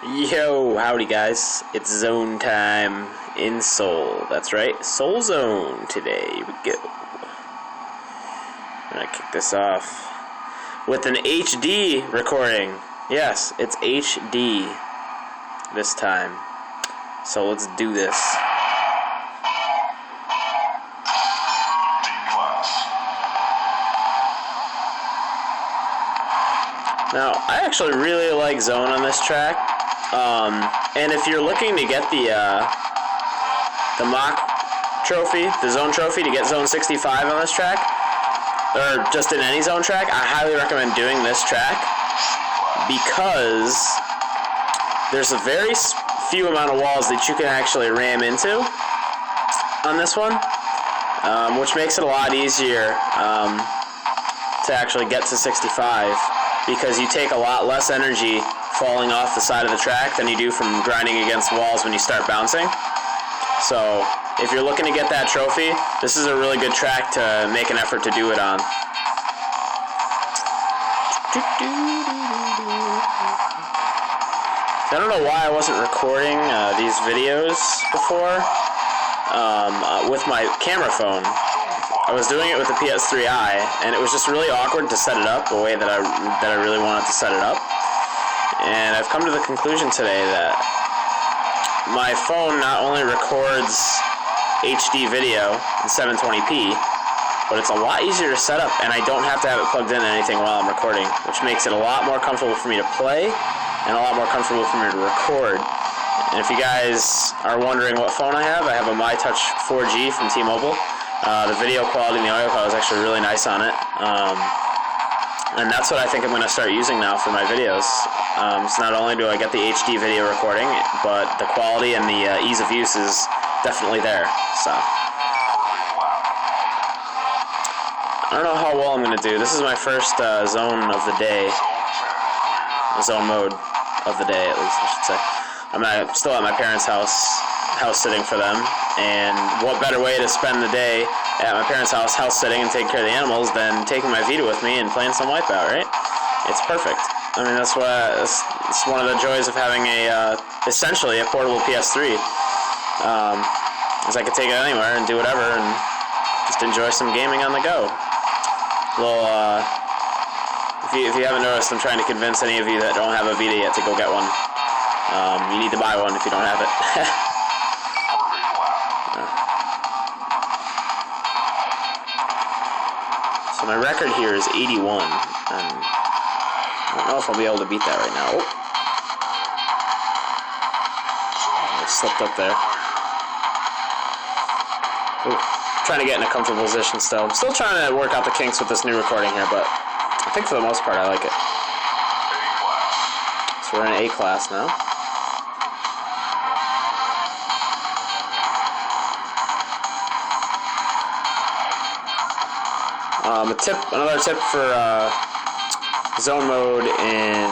Yo, howdy guys, it's zone time in Soul. That's right, Soul Zone today. Here we go. I'm gonna kick this off with an HD recording. Yes, it's HD this time. So let's do this. Now, I actually really like Zone on this track. And if you're looking to get the mock trophy, the Zone trophy, to get Zone 65 on this track, or just in any Zone track, I highly recommend doing this track because there's a very few amount of walls that you can actually ram into on this one, which makes it a lot easier to actually get to 65 because you take a lot less energy falling off the side of the track than you do from grinding against walls when you start bouncing. So if you're looking to get that trophy, this is a really good track to make an effort to do it on. I don't know why I wasn't recording these videos before with my camera phone. I was doing it with the PS3i, and it was just really awkward to set it up the way that I really wanted to set it up. And I've come to the conclusion today that my phone not only records HD video in 720p, but it's a lot easier to set up, and I don't have to have it plugged in anything while I'm recording, which makes it a lot more comfortable for me to play and a lot more comfortable for me to record. And if you guys are wondering what phone I have a MyTouch 4G from T-Mobile. The video quality and the audio quality is actually really nice on it. And that's what I think I'm going to start using now for my videos. So not only do I get the HD video recording, but the quality and the ease of use is definitely there. So I don't know how well I'm going to do. This is my first zone of the day. Zone mode of the day, at least I should say. I'm still at my parents' house sitting for them, and what better way to spend the day at my parents' house sitting and taking care of the animals than taking my Vita with me and playing some Wipeout, right? It's perfect. I mean, that's one of the joys of having essentially a portable PS3, is I could take it anywhere and do whatever and just enjoy some gaming on the go. If you haven't noticed, I'm trying to convince any of you that don't have a Vita yet to go get one. You need to buy one if you don't have it. So my record here is 81, and I don't know if I'll be able to beat that right now. Oh. I slipped up there. Ooh. Trying to get in a comfortable position still. I'm still trying to work out the kinks with this new recording here, but I think for the most part I like it. So we're in A class now. Another tip for zone mode in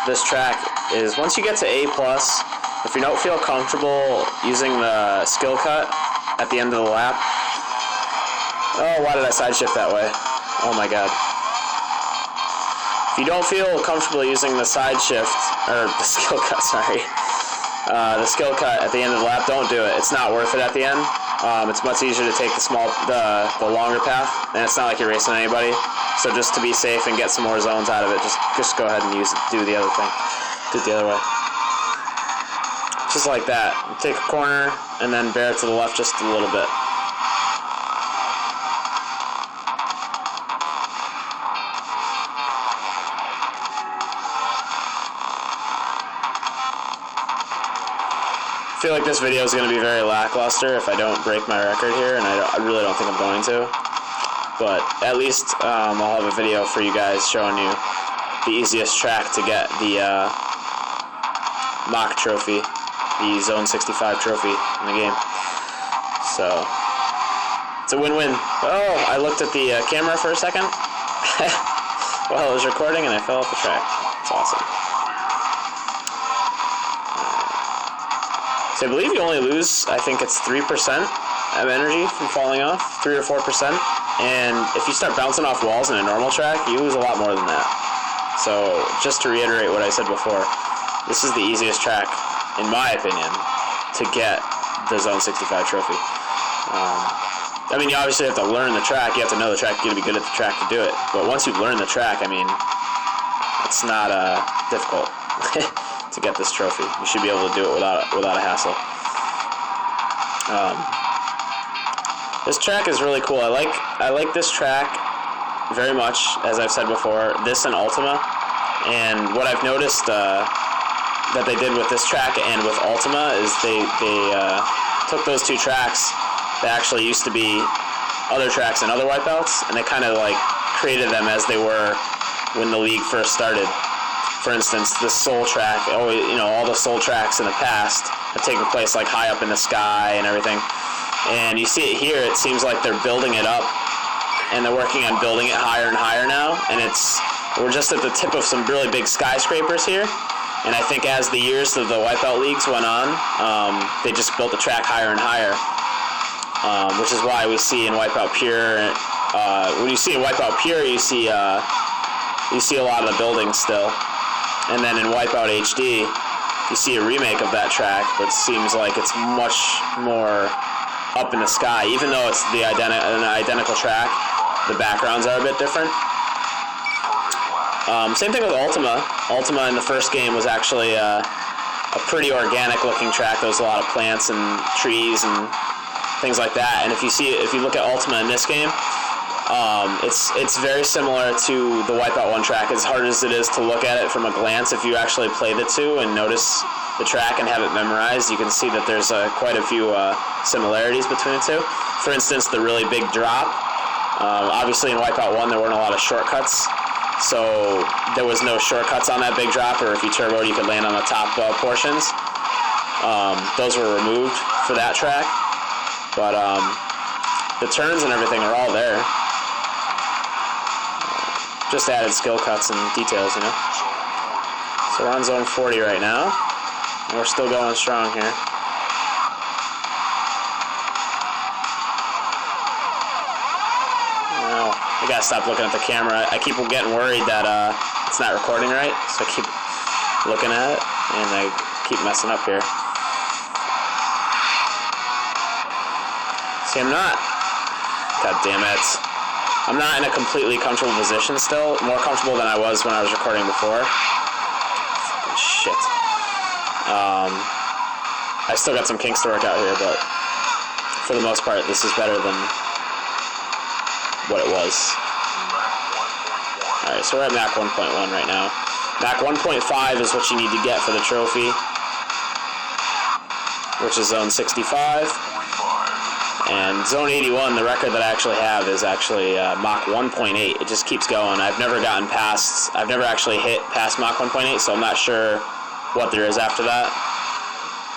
this track is once you get to A+, if you don't feel comfortable using the skill cut at the end of the lap. Oh, why did I side shift that way? Oh my god. If you don't feel comfortable using the side shift, or the skill cut, sorry, the skill cut at the end of the lap, don't do it. It's not worth it at the end. It's much easier to take the longer path, and it's not like you're racing anybody. So just to be safe and get some more zones out of it, just go ahead and do the other thing. Do it the other way. Just like that. Take a corner and then bear it to the left just a little bit. I feel like this video is going to be very lackluster if I don't break my record here, and I really don't think I'm going to. But at least I'll have a video for you guys showing you the easiest track to get the mock trophy, the Zone 65 trophy in the game. So it's a win-win. Oh, I looked at the camera for a second while I was recording, and I fell off the track. It's awesome. So I believe you only lose, I think it's 3% of energy from falling off, 3 or 4%. And if you start bouncing off walls in a normal track, you lose a lot more than that. So just to reiterate what I said before, This is the easiest track, in my opinion, to get the Zone 65 trophy. I mean, you obviously have to learn the track. You have to know the track. You got to be good at the track to do it. But once you've learned the track, I mean, it's not difficult to get this trophy. You should be able to do it without a hassle. This track is really cool. I like this track very much, as I've said before. This and Ultima, and what I've noticed that they did with this track and with Ultima is they took those two tracks that actually used to be other tracks and other Wipeouts, and they kind of like created them as they were when the league first started. For instance, the Soul track, all the Soul tracks in the past have taken place like high up in the sky and everything. And you see it here, it seems like they're building it up, and they're working on building it higher and higher now, and we're just at the tip of some really big skyscrapers here. And I think as the years of the Wipeout leagues went on, they just built the track higher and higher, which is why we see in Wipeout Pure, when you see in Wipeout Pure, you see a lot of the buildings still. And then in Wipeout HD, you see a remake of that track, but it seems like it's much more up in the sky. Even though it's an identical track, the backgrounds are a bit different. Same thing with Ultima. Ultima in the first game was actually a pretty organic-looking track. There was a lot of plants and trees and things like that. And if you look at Ultima in this game, it's very similar to the Wipeout 1 track. As hard as it is to look at it from a glance, if you actually play the two and notice the track and have it memorized, you can see that there's quite a few similarities between the two. For instance, the really big drop. Obviously in Wipeout 1 there weren't a lot of shortcuts, so there was no shortcuts on that big drop, or if you turboed you could land on the top portions. Those were removed for that track, but the turns and everything are all there. Just added skill cuts and details, you know. So we're on zone 40 right now, and we're still going strong here. Now, I gotta stop looking at the camera. I keep getting worried that it's not recording right, so I keep looking at it, and I keep messing up here. See, I'm not. God damn it. I'm not in a completely comfortable position still. More comfortable than I was when I was recording before. Shit. I still got some kinks to work out here, but for the most part, this is better than what it was. Alright, so we're at Mach 1.1 right now. Mach 1.5 is what you need to get for the trophy, which is zone 65. And zone 81, the record that I actually have is actually Mach 1.8. It just keeps going. I've never actually hit past Mach 1.8, so I'm not sure what there is after that.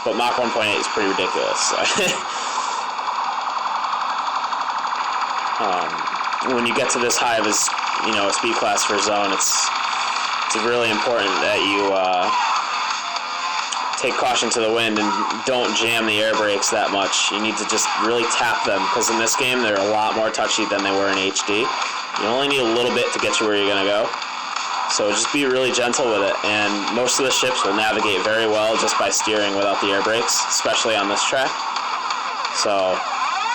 But Mach 1.8 is pretty ridiculous. When you get to this high of a speed class for zone, it's really important that you take caution to the wind and don't jam the air brakes that much. You need to just really tap them, because in this game they're a lot more touchy than they were in HD. You only need a little bit to get you where you're going to go. So just be really gentle with it, and most of the ships will navigate very well just by steering without the air brakes, especially on this track. So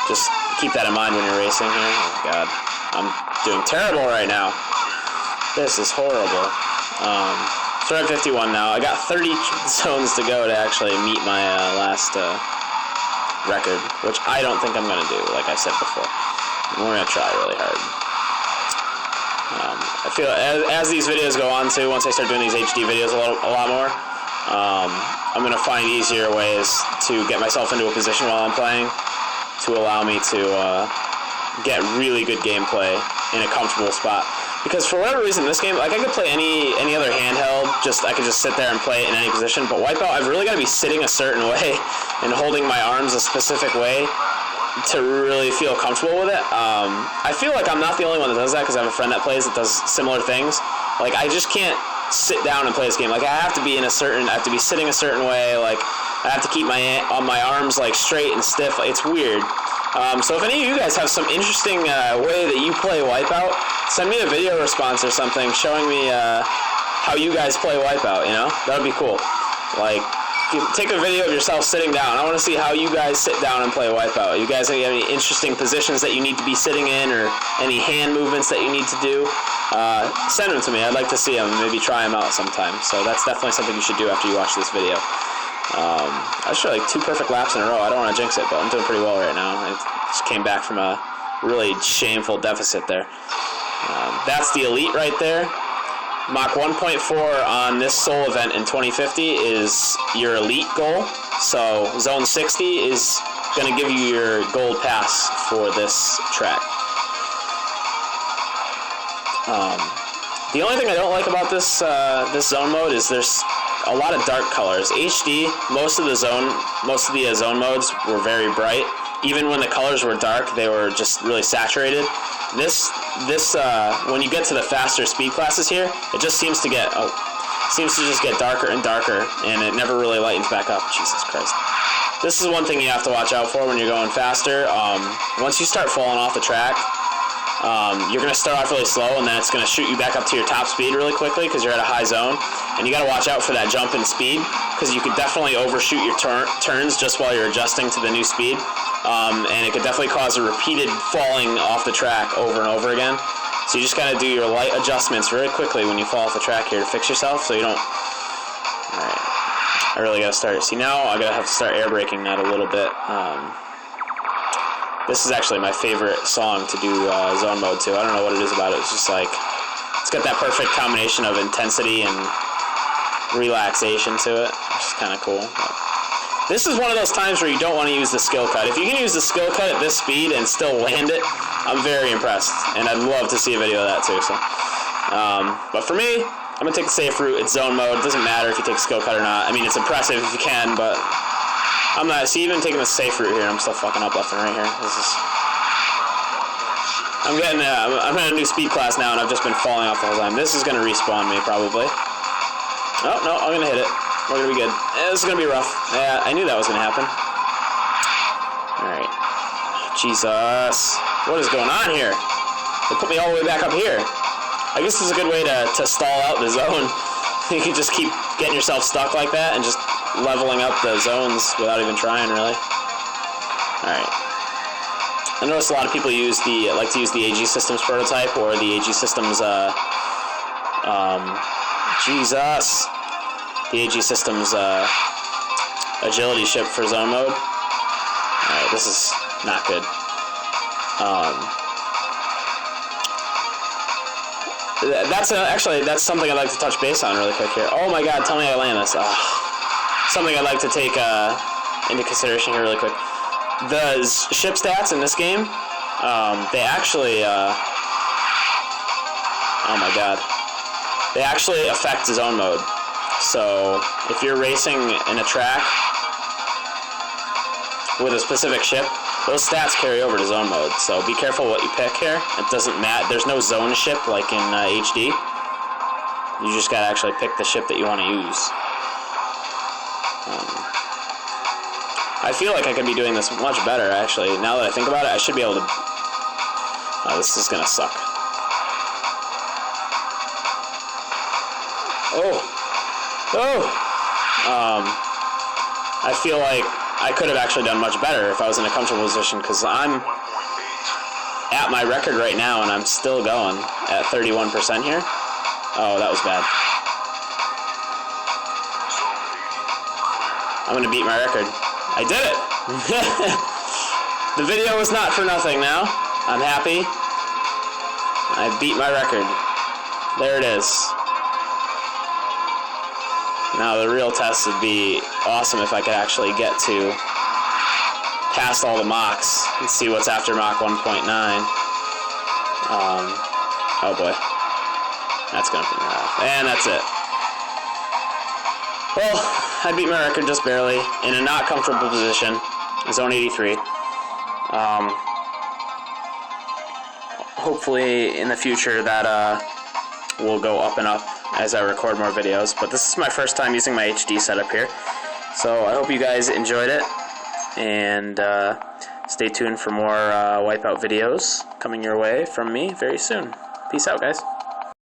just keep that in mind when you're racing here. Oh god, I'm doing terrible right now. This is horrible. So we're at 51 now. I got 30 zones to go to actually meet my last record, which I don't think I'm going to do, like I said before. We're going to try really hard. I feel as these videos go on too, once I start doing these HD videos a lot more, I'm going to find easier ways to get myself into a position while I'm playing to allow me to get really good gameplay in a comfortable spot. Because for whatever reason, this game, like I could play any other handheld, I could just sit there and play it in any position. But Wipeout, I've really got to be sitting a certain way and holding my arms a specific way to really feel comfortable with it. I feel like I'm not the only one that does that, because I have a friend that plays that does similar things. Like I just can't sit down and play this game. Like I have to be sitting a certain way. Like I have to keep my arms like straight and stiff. It's weird. So if any of you guys have some interesting way that you play Wipeout, send me a video response or something showing me how you guys play Wipeout, you know? That would be cool. Like, take a video of yourself sitting down. I want to see how you guys sit down and play Wipeout. You guys have any interesting positions that you need to be sitting in, or any hand movements that you need to do? Send them to me. I'd like to see them. Maybe try them out sometime. So that's definitely something you should do after you watch this video. I just like 2 perfect laps in a row. I don't want to jinx it, but I'm doing pretty well right now. I just came back from a really shameful deficit there. That's the elite right there. Mach 1.4 on this Seoul event in 2050 is your elite goal. So zone 60 is going to give you your gold pass for this track. The only thing I don't like about this this zone mode is there's a lot of dark colors. HD, most of the zone modes were very bright. Even when the colors were dark, they were just really saturated. This when you get to the faster speed classes here, it just seems to just get darker and darker, and it never really lightens back up. Jesus Christ. This is one thing you have to watch out for when you're going faster. Once you start falling off the track, you're going to start off really slow, and then it's going to shoot you back up to your top speed really quickly because you're at a high zone. And you got to watch out for that jump in speed, because you could definitely overshoot your turns just while you're adjusting to the new speed. And it could definitely cause a repeated falling off the track over and over again. So you just got to do your light adjustments very quickly when you fall off the track here to fix yourself, so you don't... Alright, I really got to start... See, now I'm going to have to start air braking that a little bit. This is actually my favorite song to do zone mode to. I don't know what it is about it. It's just like... It's got that perfect combination of intensity and relaxation to it, which is kind of cool. This is one of those times where you don't want to use the skill cut. If you can use the skill cut at this speed and still land it, I'm very impressed, and I'd love to see a video of that too. So, but for me, I'm gonna take the safe route. It's zone mode. It doesn't matter if you take a skill cut or not. I mean, it's impressive if you can, but I'm not. See, even taking the safe route here, I'm still fucking up left and right here. I'm in a new speed class now, and I've just been falling off the whole time. This is gonna respawn me probably. Oh no, I'm gonna hit it. We're gonna be good. This is gonna be rough. Yeah, I knew that was gonna happen. Alright. Jesus. What is going on here? They put me all the way back up here. I guess this is a good way to stall out the zone. You can just keep getting yourself stuck like that and just leveling up the zones without even trying, really. Alright. I noticed a lot of people like to use the AG Systems prototype or the AG Systems Jesus. The AG Systems agility ship for zone mode. Alright, this is not good. That's something I'd like to touch base on really quick here. Oh my god, tell me I land this. Something I'd like to take into consideration here really quick. The ship stats in this game, they actually, oh my god. They actually affect zone mode. So, if you're racing in a track with a specific ship, those stats carry over to zone mode. So be careful what you pick here. It doesn't matter. There's no zone ship like in HD. You just gotta actually pick the ship that you want to use. I feel like I could be doing this much better, actually. Now that I think about it, I should be able to... Oh, this is gonna suck. I feel like I could have actually done much better if I was in a comfortable position, because I'm at my record right now and I'm still going at 31% here. Oh, that was bad. I'm going to beat my record. I did it! The video was not for nothing now. I'm happy. I beat my record. There it is. Now the real test would be awesome if I could actually get to past all the Machs and see what's after Mach 1.9. Oh boy. That's going to be rough. And that's it. Well, I beat my record just barely in a not comfortable position. Zone 83. Hopefully in the future that will go up and up as I record more videos, but this is my first time using my HD setup here, so I hope you guys enjoyed it, and stay tuned for more Wipeout videos coming your way from me very soon. Peace out, guys.